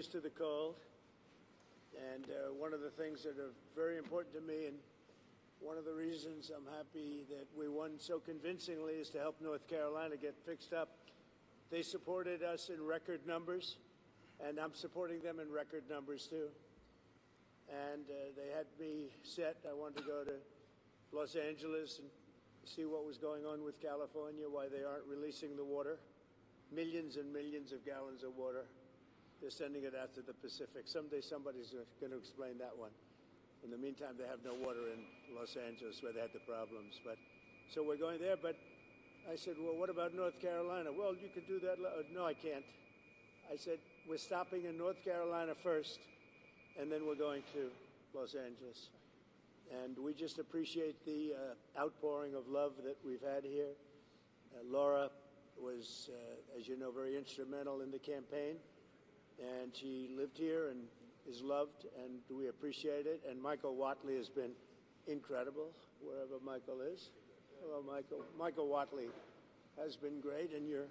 used to the cold. And one of the things that are very important to me, and one of the reasons I'm happy that we won so convincingly, is to help North Carolina get fixed up. They supported us in record numbers, and I'm supporting them in record numbers too. And they had me set. I wanted to go to Los Angeles and see what was going on with California, why they aren't releasing the water. Millions and millions of gallons of water. They're sending it out to the Pacific. Someday somebody's going to explain that one. In the meantime, they have no water in Los Angeles where they had the problems. So we're going there. But I said, well, what about North Carolina? Well, you could do that. No, I can't. I said, we're stopping in North Carolina first, and then we're going to Los Angeles. And we just appreciate the outpouring of love that we've had here. Laura was, as you know, very instrumental in the campaign. And she lived here and is loved, and we appreciate it. And Michael Whatley has been incredible, wherever Michael is. Hello, Michael. Michael Whatley has been great, and your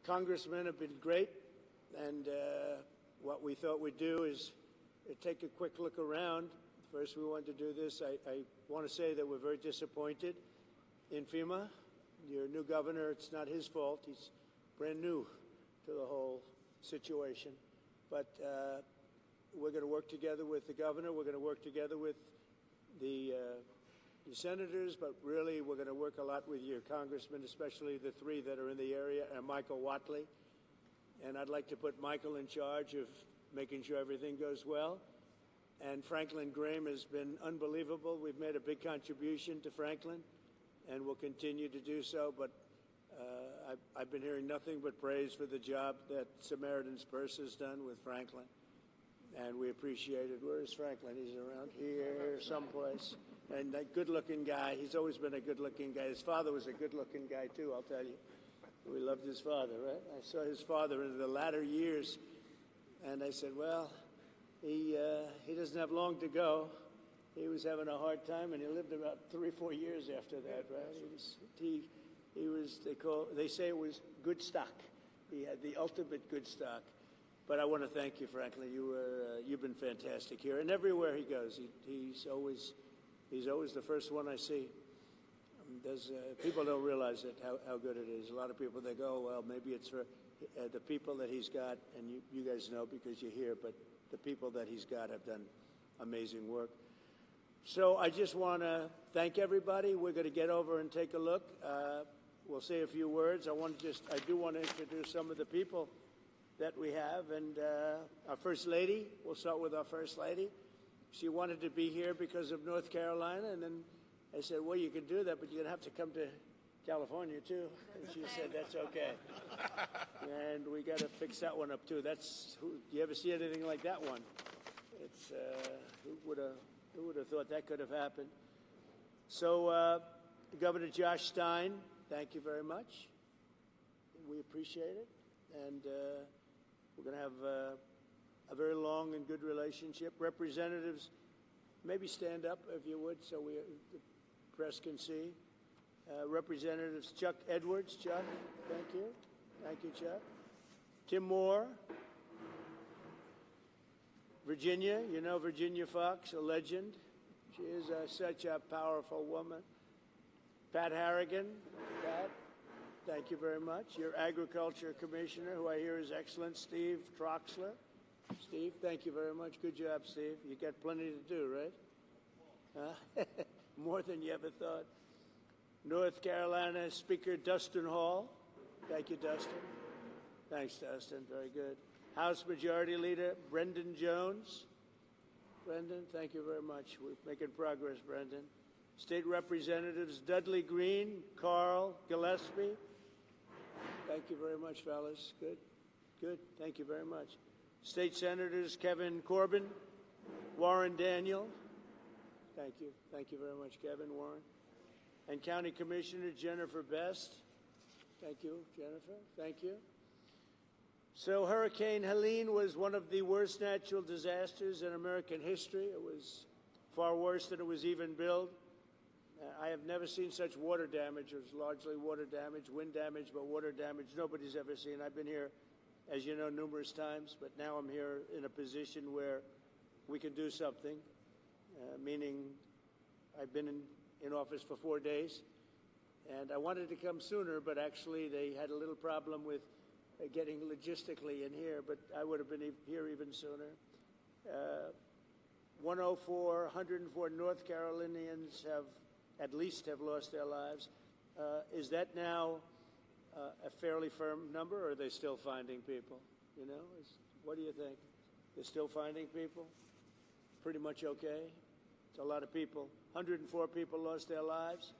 congressmen have been great. And what we thought we'd do is take a quick look around. First, we wanted to do this. I want to say that we're very disappointed in FEMA. Your new governor, it's not his fault. He's brand new to the whole situation. But we're going to work together with the governor. We're going to work together with the senators, but really we're going to work a lot with your congressmen, especially the three that are in the area, and Michael Whatley. And I'd like to put Michael in charge of making sure everything goes well. And Franklin Graham has been unbelievable. We've made a big contribution to Franklin, and we'll continue to do so. But I've been hearing nothing but praise for the job that Samaritan's Purse has done with Franklin, and we appreciate it. Where is Franklin? He's around here someplace. And that good-looking guy, he's always been a good-looking guy. His father was a good-looking guy, too, I'll tell you. We loved his father, right? I saw his father in the latter years, and I said, well, he doesn't have long to go. He was having a hard time, and he lived about 3 or 4 years after that, right? They say it was good stock. He had the ultimate good stock. But I want to thank you, Franklin. You've been fantastic here, and everywhere he goes, he's always the first one I see. People don't realize it, how good it is. A lot of people, they go, well, maybe it's for the people that he's got, and you guys know because you're here, but the people that he's got have done amazing work. So I just want to thank everybody. We're going to get over and take a look. We'll say a few words. I do want to introduce some of the people that we have. And our First Lady, we'll start with our First Lady. She wanted to be here because of North Carolina. And then I said, well, you can do that, but you're going to have to come to California, too. And she said, that's okay. And we got to fix that one up, too. Do you ever see anything like that one? It's who would have thought that could have happened? So Governor Josh Stein, thank you very much. We appreciate it. And we're going to have a very long and good relationship. Representatives, maybe stand up if you would so the press can see. Representatives Chuck Edwards. Chuck, thank you. Thank you, Chuck. Tim Moore. Virginia, you know Virginia Fox, a legend. She is such a powerful woman. Pat Harrigan. Pat, thank you very much. Your Agriculture Commissioner, who I hear is excellent, Steve Troxler. Steve, thank you very much. Good job, Steve. You got plenty to do, right? Huh? More than you ever thought. North Carolina Speaker Dustin Hall. Thank you, Dustin. Thanks, Dustin. Very good. House Majority Leader Brendan Jones. Brendan, thank you very much. We're making progress, Brendan. State Representatives Dudley Green, Carl Gillespie. Thank you very much, fellas. Good. Good. Thank you very much. State Senators Kevin Corbin, Warren Daniel. Thank you. Thank you very much, Kevin, Warren. And County Commissioner Jennifer Best. Thank you, Jennifer. Thank you. So Hurricane Helene was one of the worst natural disasters in American history. It was far worse than it was even billed. I have never seen such water damage. It was largely water damage, wind damage, but water damage nobody's ever seen. I've been here as you know, numerous times, but now I'm here in a position where we can do something, meaning I've been in office for 4 days, and I wanted to come sooner, but actually they had a little problem with getting logistically in here, but I would have been here even sooner. 104 North Carolinians have lost their lives. Is that now a fairly firm number, or are they still finding people? You know, what do you think? They're still finding people? Pretty much okay? It's a lot of people. 104 people lost their lives.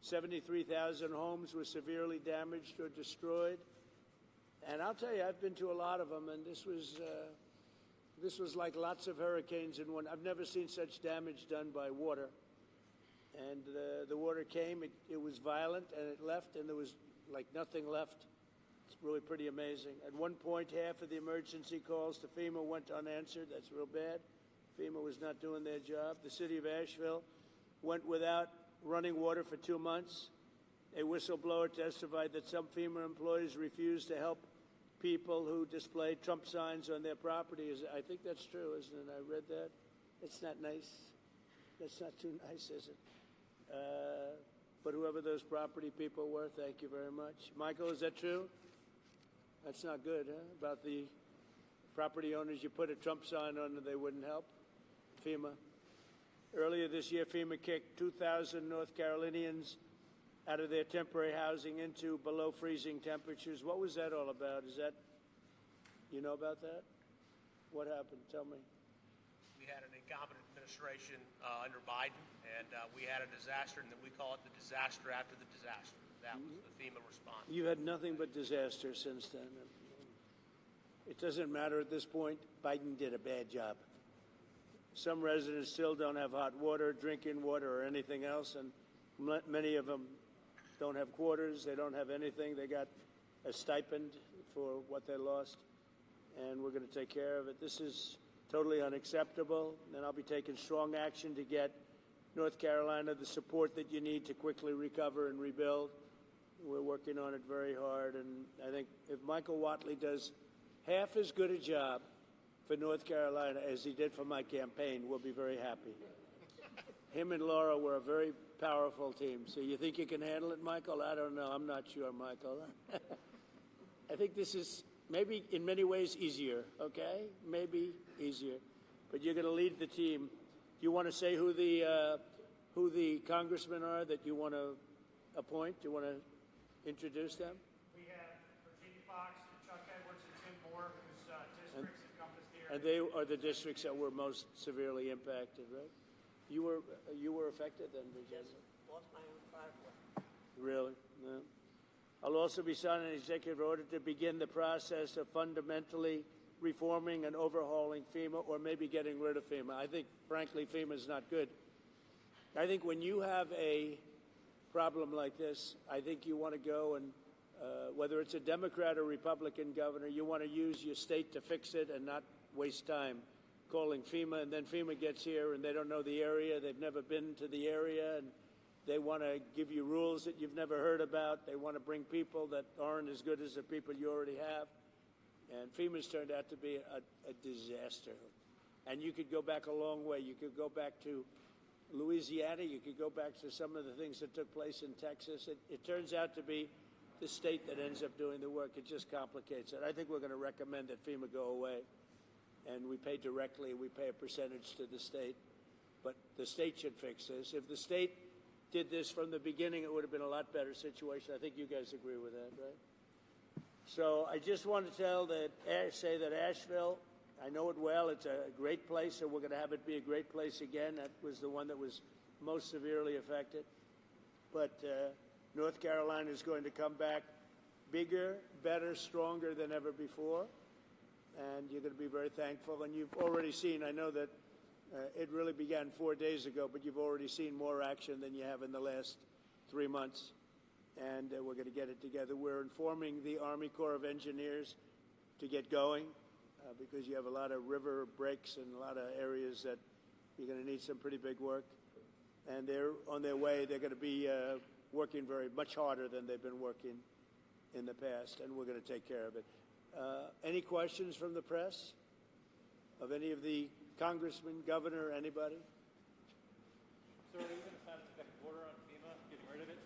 73,000 homes were severely damaged or destroyed. And I'll tell you, I've been to a lot of them, and this was like lots of hurricanes in one. I've never seen such damage done by water. And the water came, it was violent, and it left, and there was like nothing left. It's really pretty amazing. At one point, half of the emergency calls to FEMA went unanswered. That's real bad. FEMA was not doing their job. The city of Asheville went without running water for 2 months. A whistleblower testified that some FEMA employees refused to help people who displayed Trump signs on their properties. I think that's true, isn't it? I read that. It's not nice. That's not too nice, is it? But whoever those property people were, thank you very much. Michael, is that true? That's not good, huh? About the property owners, you put a Trump sign on and they wouldn't help? FEMA. Earlier this year, FEMA kicked 2,000 North Carolinians out of their temporary housing into below freezing temperatures. What was that all about? You know about that? What happened? Tell me. We had an incompetent administration under Biden, and we had a disaster, and then we call it the disaster after the disaster. That was the FEMA response. You had nothing but disaster since then. It doesn't matter at this point. Biden did a bad job. Some residents still don't have hot water, drinking water, or anything else, and many of them don't have quarters. They don't have anything. They got a stipend for what they lost, and we're going to take care of it. This is totally unacceptable, and I'll be taking strong action to get North Carolina the support that you need to quickly recover and rebuild. We're working on it very hard, and I think if Michael Whatley does half as good a job for North Carolina as he did for my campaign, we'll be very happy. Him and Laura were a very powerful team. So you think you can handle it, Michael? I don't know. I'm not sure, Michael. I think this is maybe in many ways easier, okay? Maybe easier. But you're going to lead the team. Do you want to say who the congressmen are that you want to appoint? Do you want to introduce them? We have Virginia Fox, Chuck Edwards, and Tim Moore, whose districts encompass the area. And they are the districts that were most severely impacted, right? You were affected then, Virginia? Yes, lost my own driveway. Really? No. I'll also be signing an executive order to begin the process of fundamentally reforming and overhauling FEMA, or maybe getting rid of FEMA. I think, frankly, FEMA is not good. I think when you have a problem like this, I think you want to go and, whether it's a Democrat or Republican governor, you want to use your state to fix it and not waste time calling FEMA, and then FEMA gets here and they don't know the area, they've never been to the area, and they want to give you rules that you've never heard about. They want to bring people that aren't as good as the people you already have. And FEMA's turned out to be a disaster. And you could go back a long way. You could go back to Louisiana. You could go back to some of the things that took place in Texas. It turns out to be the state that ends up doing the work. It just complicates it. I think we're going to recommend that FEMA go away. And we pay directly. We pay a percentage to the state. But the state should fix this. If the state did this from the beginning, it would have been a lot better situation. I think you guys agree with that, right? So I just want to say that Asheville, I know it well. It's a great place, and we're going to have it be a great place again. That was the one that was most severely affected. But North Carolina is going to come back bigger, better, stronger than ever before. And you're going to be very thankful. And you've already seen, I know that it really began 4 days ago, but you've already seen more action than you have in the last 3 months. And we're going to get it together. We're informing the Army Corps of Engineers to get going because you have a lot of river breaks and a lot of areas that you're going to need some pretty big work. And they're on their way. They're going to be working much harder than they've been working in the past, and we're going to take care of it. Any questions from the press of any of the congressman, governor, anybody? Sir, are you going to sign an executive order on FEMA, getting rid of it?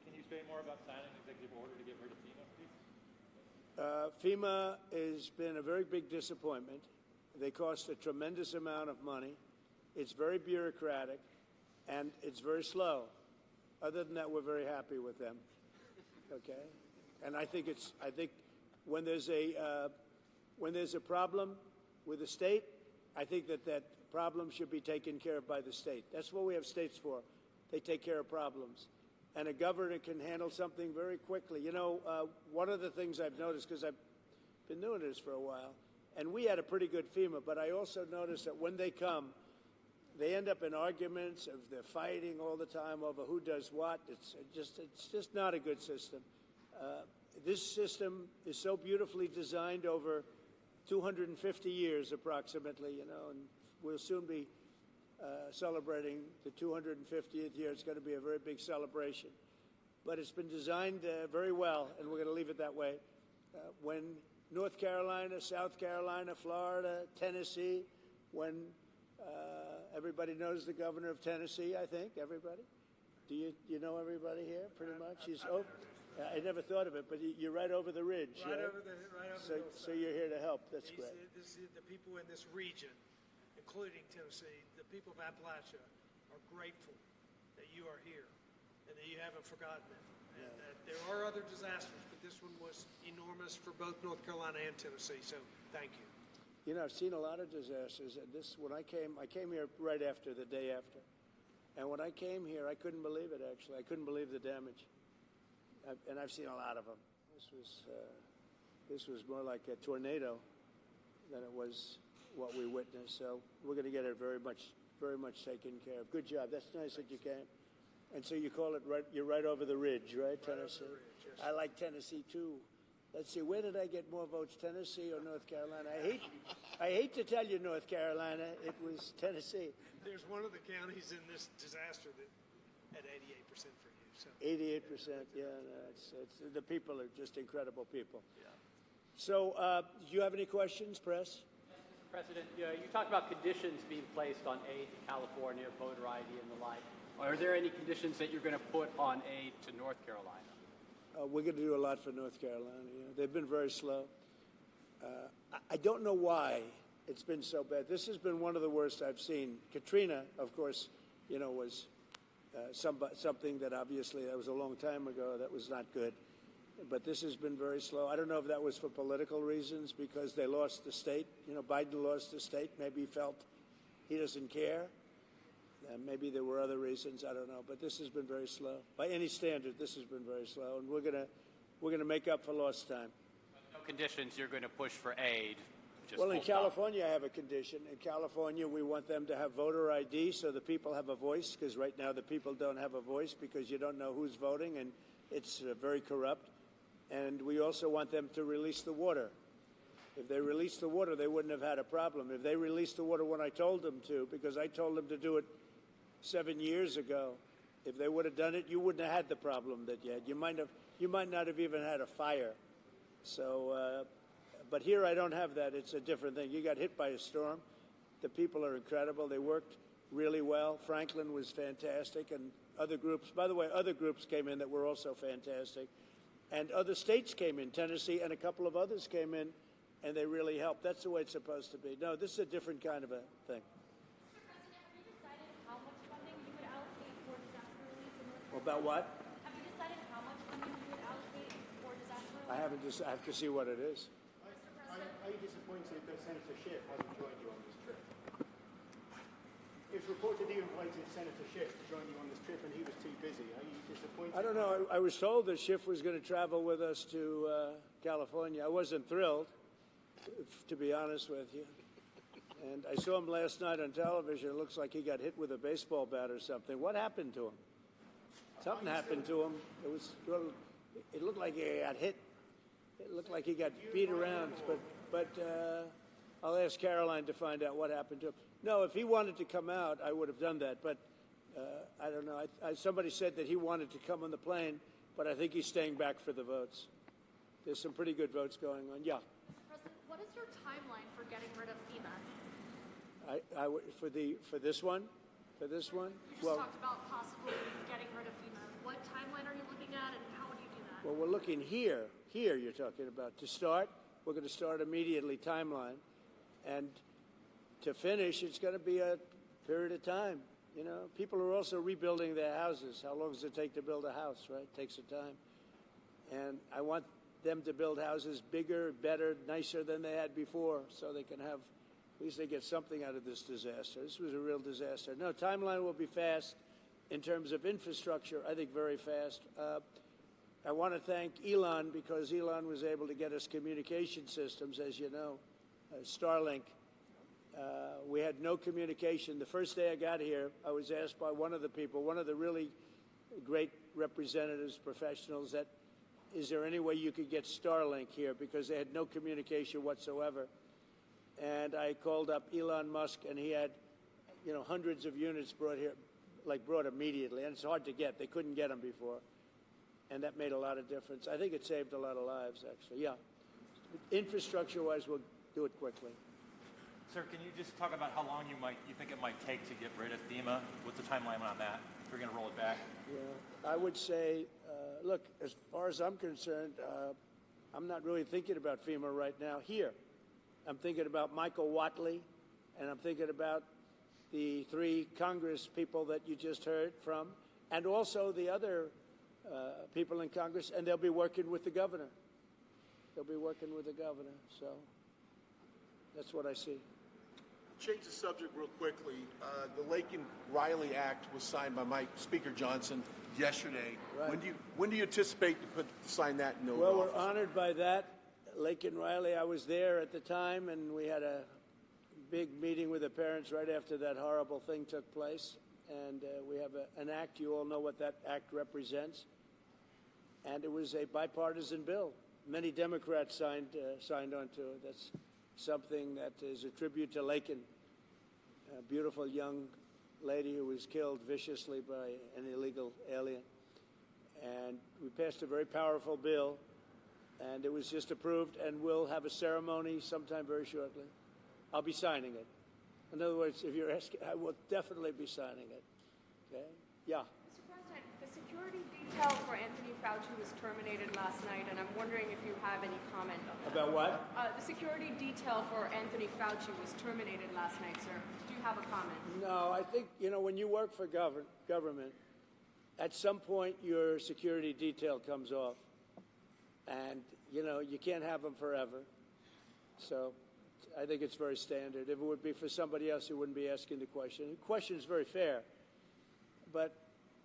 Can you say more about signing an executive order to get rid of FEMA, please? FEMA has been a very big disappointment. They cost a tremendous amount of money. It's very bureaucratic, and it's very slow. Other than that, we're very happy with them. Okay, and I think when there's a problem with the state, I think that problem should be taken care of by the state. That's what we have states for. They take care of problems. And a governor can handle something very quickly. You know, one of the things I've noticed, because I've been doing this for a while, and we had a pretty good FEMA, but I also noticed that when they come, they end up in arguments. They're fighting all the time over who does what. It's just not a good system. This system is so beautifully designed over 250 years approximately, you know, and we'll soon be celebrating the 250th year. It's going to be a very big celebration. But it's been designed very well, and we're going to leave it that way. When North Carolina, South Carolina, Florida, Tennessee, when everybody knows the governor of Tennessee, I think, everybody? Do you know everybody here, pretty much? I never thought of it, but you're right over the ridge. Right over the so you're here to help. That's great. The people in this region, including Tennessee, the people of Appalachia, are grateful that you are here and that you haven't forgotten it. And that there are other disasters, but this one was enormous for both North Carolina and Tennessee. So thank you. You know, I've seen a lot of disasters, and when I came here right after, the day after. And when I came here, I couldn't believe it, actually. I couldn't believe the damage. And I've seen a lot of them. This was more like a tornado than it was what we witnessed. So we're going to get it very much taken care of. Good job. That's nice that you came. And so you call it you're right over the ridge, right, Tennessee? Over the ridge, yes. I like Tennessee too. Let's see, where did I get more votes, Tennessee or North Carolina? I hate to tell you, North Carolina, it was Tennessee. There's one of the counties in this disaster that had 88% for you. So 88%, yeah. No, it's the people are just incredible people. Yeah. So, do you have any questions, press? Mr. President, you talked about conditions being placed on aid to California, voter ID, and the like. Are there any conditions that you're going to put on aid to North Carolina? We're going to do a lot for North Carolina. You know, they've been very slow. I don't know why it's been so bad. This has been one of the worst I've seen. Katrina, of course, you know, was something that obviously that was a long time ago. That was not good. But this has been very slow. I don't know if that was for political reasons because they lost the state. You know, Biden lost the state. Maybe he felt he doesn't care. Maybe there were other reasons. I don't know. But this has been very slow. By any standard, this has been very slow. And we're gonna make up for lost time. No conditions you're going to push for aid. Well, in California, I have a condition. In California, we want them to have voter ID so the people have a voice, because right now the people don't have a voice because you don't know who's voting, and it's very corrupt. And we also want them to release the water. If they released the water, they wouldn't have had a problem. If they released the water when I told them to, because I told them to do it 7 years ago, if they would have done it, you wouldn't have had the problem that you had. You might not have even had a fire. So, but here I don't have that. It's a different thing. You got hit by a storm. The people are incredible. They worked really well. Franklin was fantastic, and other groups. By the way, other groups came in that were also fantastic, and other states came in. Tennessee and a couple of others came in, and they really helped. That's the way it's supposed to be. No, this is a different kind of a thing. About what? Have you decided how much funding you would allocate for disaster relief? I haven't. I have to see what it is. Are you disappointed that Senator Schiff hasn't joined you on this trip? It was reported you invited Senator Schiff to join you on this trip and he was too busy. Are you disappointed? I don't know. I was told that Schiff was going to travel with us to California. I wasn't thrilled, to be honest with you. And I saw him last night on television. It looks like he got hit with a baseball bat or something. What happened to him? Something happened to him. It looked like he got hit. It looked like he got beat around. But I'll ask Caroline to find out what happened to him. No, if he wanted to come out, I would have done that. But I don't know. Somebody said that he wanted to come on the plane, but I think he's staying back for the votes. there's some pretty good votes going on. Yeah. Mr. President, what is your timeline for getting rid of FEMA? For this one? For this one? You just talked about possibly getting rid of FEMA. What timeline are you looking at, and how would you do that? Well, we're looking here. Here you're talking about. To start, we're going to start immediately timeline. And to finish, it's going to be a period of time. You know, people are also rebuilding their houses. How long does it take to build a house, right? It takes some time. And I want them to build houses bigger, better, nicer than they had before, so they can have, at least they get something out of this disaster. This was a real disaster. No, timeline will be fast. In terms of infrastructure, I think very fast. I want to thank Elon, because Elon was able to get us communication systems, as you know, Starlink. We had no communication. The first day I got here, I was asked by one of the people, one of the really great representatives, professionals, that is there any way you could get Starlink here, because they had no communication whatsoever. And I called up Elon Musk, and he had, you know, hundreds of units brought here, like brought immediately. And it's hard to get. They couldn't get them before. And that made a lot of difference. I think it saved a lot of lives, actually. Yeah. Infrastructure-wise, we'll do it quickly. Sir, can you just talk about how long you think it might take to get rid of FEMA? What's the timeline on that? If we're going to roll it back. Yeah, I would say, look, as far as I'm concerned, I'm not really thinking about FEMA right now here. I'm thinking about Michael Watley, and I'm thinking about the 3 Congress people that you just heard from, and also the other people in Congress, and they'll be working with the governor. They'll be working with the governor, so that's what I see. Change the subject real quickly. The Laken Riley Act was signed by Speaker Johnson yesterday. Right. When do you anticipate to sign that in Well, office? we're honored by that. Laken Riley, I was there at the time, and we had a big meeting with the parents right after that horrible thing took place. And we have an act. You all know what that act represents. And it was a bipartisan bill. Many Democrats signed onto it. That's something that is a tribute to Laken, a beautiful young lady who was killed viciously by an illegal alien. And we passed a very powerful bill, and it was just approved, and we'll have a ceremony sometime very shortly. I'll be signing it. In other words, if you're asking, I will definitely be signing it. Okay? Yeah. Mr. President, the security detail for Anthony Fauci was terminated last night, and I'm wondering if you have any comment on that. About what? The security detail for Anthony Fauci was terminated last night, sir. Do you have a comment? No, I think, you know, when you work for government, at some point your security detail comes off. And, you know, you can't have them forever. So I think it's very standard. If it would be for somebody else, who wouldn't be asking the question. The question is very fair. But,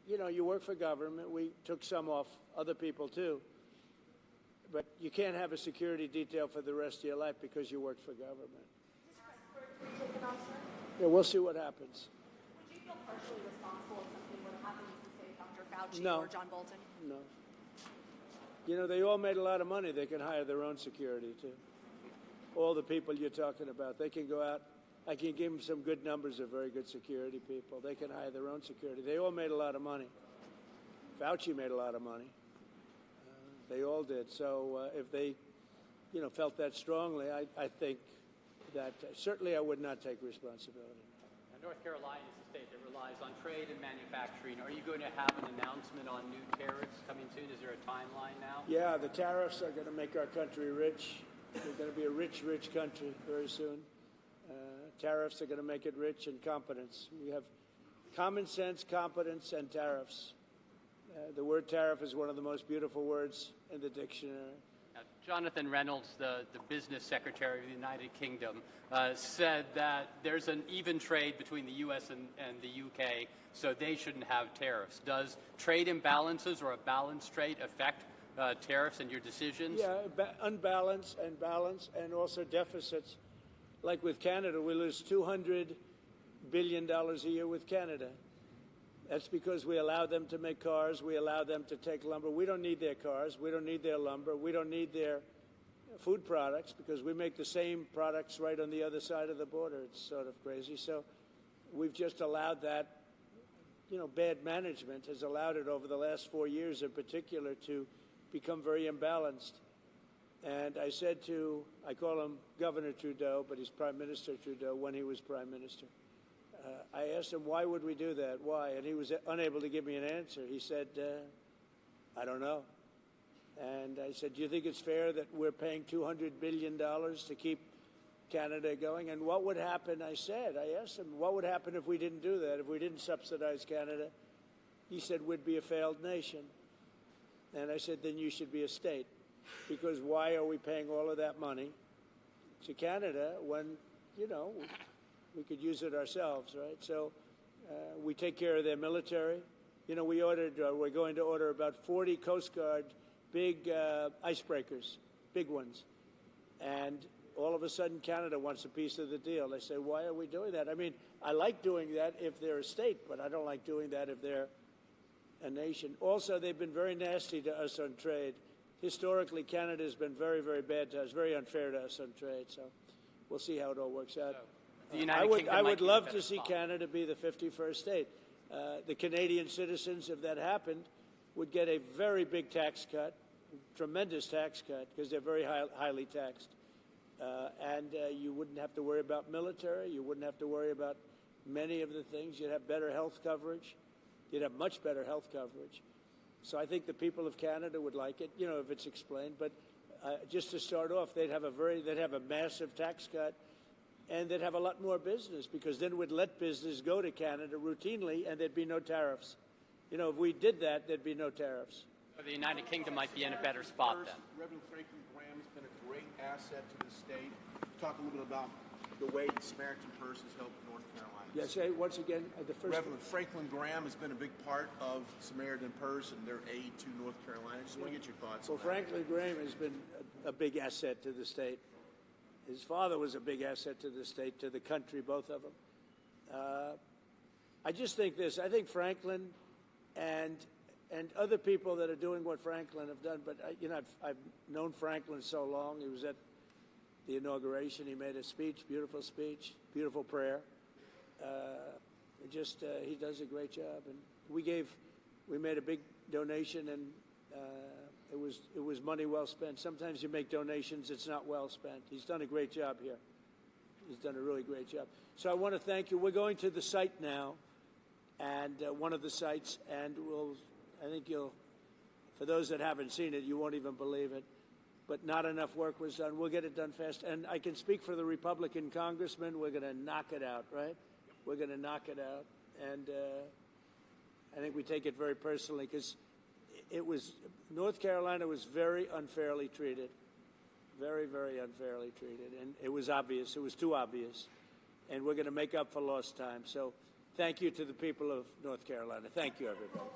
you know, you work for government. We took some off, other people too. But you can't have a security detail for the rest of your life because you work for government. Yeah, we'll see what happens. Would you feel partially responsible if something would happen to, say, Dr. Fauci No. or John Bolton? No. You know, they all made a lot of money. They can hire their own security, too. All the people you're talking about, they can go out. I can give them some good numbers of very good security people. They can hire their own security. They all made a lot of money. Fauci made a lot of money. They all did. So if they, you know, felt that strongly, I think that certainly I would not take responsibility. Now, North Carolina is a state that relies on trade and manufacturing. Are you going to have an announcement on new tariffs coming soon? Is there a timeline now? Yeah, the tariffs are going to make our country rich. We're going to be a rich, rich country very soon. Tariffs are going to make it rich, and competence. We have common sense, competence, and tariffs. The word tariff is one of the most beautiful words in the dictionary. Now, Jonathan Reynolds, the business secretary of the United Kingdom, said that there's an even trade between the U.S. and the U.K., so they shouldn't have tariffs. Does trade imbalances or a balanced trade affect tariffs and your decisions? Yeah, unbalanced and balance, and also deficits. Like with Canada, we lose $200 billion a year with Canada. That's because we allow them to make cars. We allow them to take lumber. We don't need their cars. We don't need their lumber. We don't need their food products because we make the same products right on the other side of the border. It's sort of crazy. So we've just allowed that, you know, bad management has allowed it over the last 4 years in particular to become very imbalanced. And I said I call him Governor Trudeau, but he's Prime Minister Trudeau when he was Prime Minister. I asked him, why would we do that? Why? And he was unable to give me an answer. He said, I don't know. And I said, do you think it's fair that we're paying $200 billion to keep Canada going? And what would happen, I asked him, what would happen if we didn't do that, if we didn't subsidize Canada? He said, we'd be a failed nation. And I said, then you should be a state. Because why are we paying all of that money to Canada when, we could use it ourselves, right? So we take care of their military. We're going to order about 40 Coast Guard big icebreakers, big ones. And all of a sudden, Canada wants a piece of the deal. They say, why are we doing that? I mean, I like doing that if they're a state, but I don't like doing that if they're a nation. Also, they've been very nasty to us on trade. Historically, Canada has been very, very bad to us, very unfair to us on trade. So we'll see how it all works out. I would love to see Canada be the 51st state. The Canadian citizens, if that happened, would get a very big tax cut, tremendous tax cut, because they're very highly taxed. And you wouldn't have to worry about military. You wouldn't have to worry about many of the things. You'd have better health coverage. You'd have much better health coverage. So I think the people of Canada would like it, if it's explained. But just to start off, they'd have a massive tax cut, and they'd have a lot more business, because then we'd let business go to Canada routinely, and there'd be no tariffs. If we did that, there'd be no tariffs. The United Kingdom might be in a better spot then. Reverend Franklin Graham has been a great asset to the state. Talk a little bit about the way the Samaritan Purse has helped North Carolina. Yeah, say once again, the first. Reverend Franklin Graham has been a big part of Samaritan Purse and their aid to North Carolina. Just want to get your thoughts on that. Franklin Graham has been a big asset to the state. His father was a big asset to the state, to the country, both of them. I just think this. I think Franklin and other people that are doing what Franklin have done, but I've known Franklin so long. He was at the inauguration. He made a speech, beautiful prayer. He does a great job. And we made a big donation, and it was money well spent. Sometimes you make donations, it's not well spent. He's done a great job here. He's done a really great job. So I want to thank you. We're going to the site now, and one of the sites, and I think for those that haven't seen it, you won't even believe it, but not enough work was done. We'll get it done fast. And I can speak for the Republican congressman. We're going to knock it out, right? We're going to knock it out. And I think we take it very personally, because North Carolina was very unfairly treated. Very, very unfairly treated. And it was obvious. It was too obvious. And we're going to make up for lost time. So thank you to the people of North Carolina. Thank you, everybody.